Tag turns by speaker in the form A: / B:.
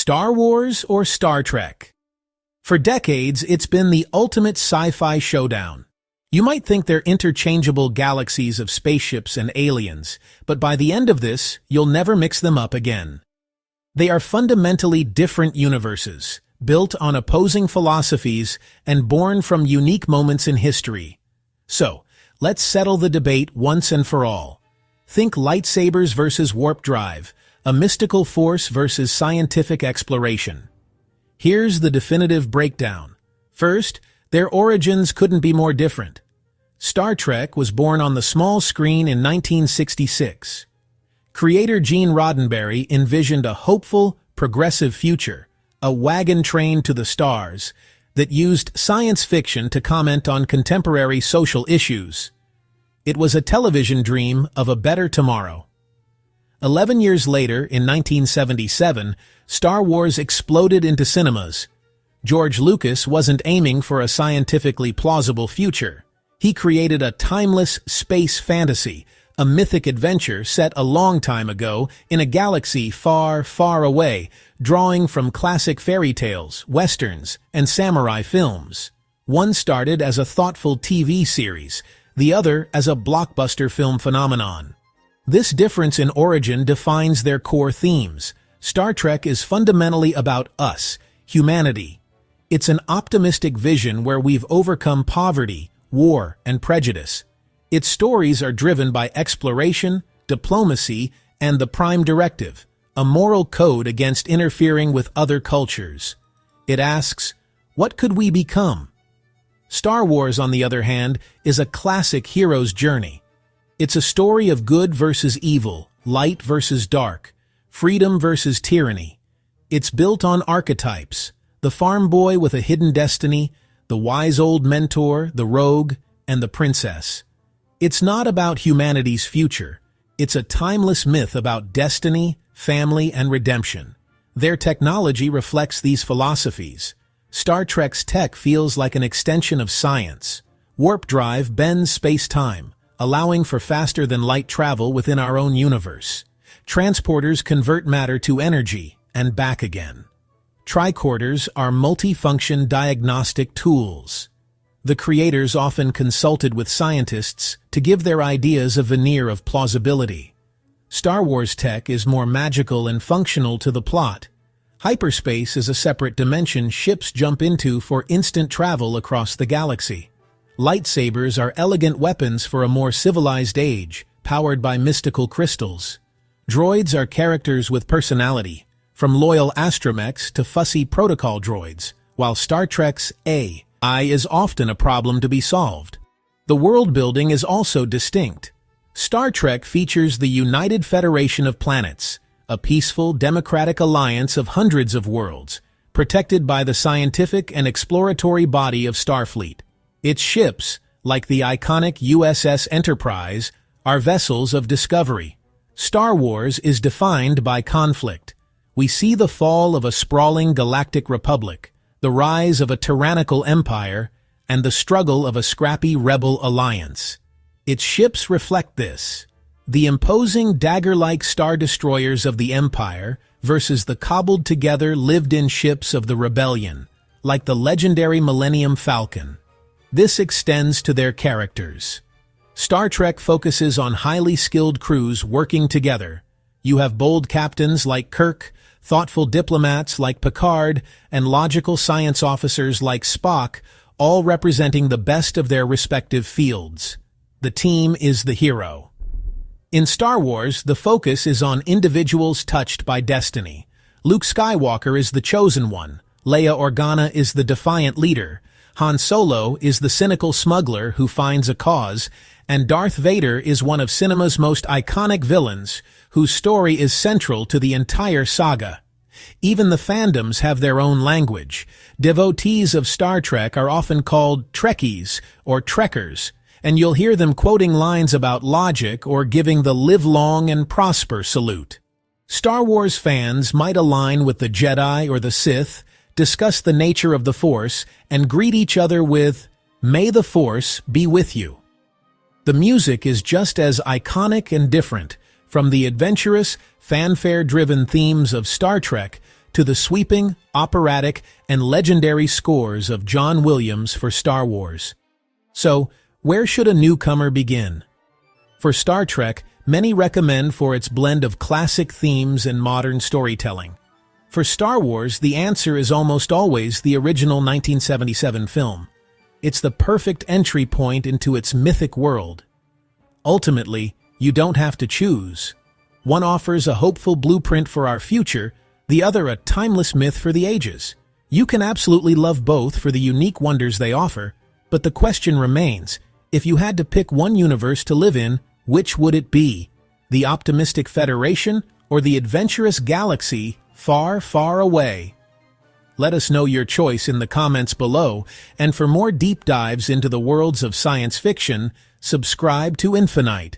A: Star Wars or Star Trek? For decades, it's been the ultimate sci-fi showdown. You might think they're interchangeable galaxies of spaceships and aliens, but by the end of this, you'll never mix them up again. They are fundamentally different universes, built on opposing philosophies and born from unique moments in history. So, let's settle the debate once and for all. Think lightsabers versus warp drive, a mystical force versus scientific exploration. Here's the definitive breakdown. First, their origins couldn't be more different. Star Trek was born on the small screen in 1966. Creator Gene Roddenberry envisioned a hopeful, progressive future, a wagon train to the stars, that used science fiction to comment on contemporary social issues. It was a television dream of a better tomorrow. 11 years later, in 1977, Star Wars exploded into cinemas. George Lucas wasn't aiming for a scientifically plausible future. He created a timeless space fantasy, a mythic adventure set a long time ago in a galaxy far, far away, drawing from classic fairy tales, westerns, and samurai films. One started as a thoughtful TV series, the other as a blockbuster film phenomenon. This difference in origin defines their core themes. Star Trek is fundamentally about us, humanity. It's an optimistic vision where we've overcome poverty, war, and prejudice. Its stories are driven by exploration, diplomacy, and the Prime Directive, a moral code against interfering with other cultures. It asks, what could we become? Star Wars, on the other hand, is a classic hero's journey. It's a story of good versus evil, light versus dark, freedom versus tyranny. It's built on archetypes, the farm boy with a hidden destiny, the wise old mentor, the rogue, and the princess. It's not about humanity's future. It's a timeless myth about destiny, family, and redemption. Their technology reflects these philosophies. Star Trek's tech feels like an extension of science. Warp drive bends space-time, allowing for faster-than-light travel within our own universe. Transporters convert matter to energy and back again. Tricorders are multifunction diagnostic tools. The creators often consulted with scientists to give their ideas a veneer of plausibility. Star Wars tech is more magical and functional to the plot. Hyperspace is a separate dimension ships jump into for instant travel across the galaxy. Lightsabers are elegant weapons for a more civilized age, powered by mystical crystals. Droids are characters with personality, from loyal astromechs to fussy protocol droids, while Star Trek's AI is often a problem to be solved. The world building is also distinct. Star Trek features the United Federation of Planets, a peaceful, democratic alliance of hundreds of worlds, protected by the scientific and exploratory body of Starfleet. Its ships, like the iconic USS Enterprise, are vessels of discovery. Star Wars is defined by conflict. We see the fall of a sprawling galactic republic, the rise of a tyrannical empire, and the struggle of a scrappy rebel alliance. Its ships reflect this. The imposing dagger-like star destroyers of the Empire versus the cobbled-together lived-in ships of the Rebellion, like the legendary Millennium Falcon. This extends to their characters. Star Trek focuses on highly skilled crews working together. You have bold captains like Kirk, thoughtful diplomats like Picard, and logical science officers like Spock, all representing the best of their respective fields. The team is the hero. In Star Wars, the focus is on individuals touched by destiny. Luke Skywalker is the chosen one, Leia Organa is the defiant leader, Han Solo is the cynical smuggler who finds a cause, and Darth Vader is one of cinema's most iconic villains, whose story is central to the entire saga. Even the fandoms have their own language. Devotees of Star Trek are often called Trekkies or Trekkers, and you'll hear them quoting lines about logic or giving the live long and prosper salute. Star Wars fans might align with the Jedi or the Sith, discuss the nature of the Force, and greet each other with, "May the Force be with you." The music is just as iconic and different, from the adventurous, fanfare-driven themes of Star Trek to the sweeping, operatic, and legendary scores of John Williams for Star Wars. So, where should a newcomer begin? For Star Trek, many recommend for its blend of classic themes and modern storytelling. For Star Wars, the answer is almost always the original 1977 film. It's the perfect entry point into its mythic world. Ultimately, you don't have to choose. One offers a hopeful blueprint for our future, the other a timeless myth for the ages. You can absolutely love both for the unique wonders they offer, but the question remains, if you had to pick one universe to live in, which would it be? The optimistic Federation or the adventurous galaxy far, far away? Let us know your choice in the comments below, and for more deep dives into the worlds of science fiction, subscribe to Infynite.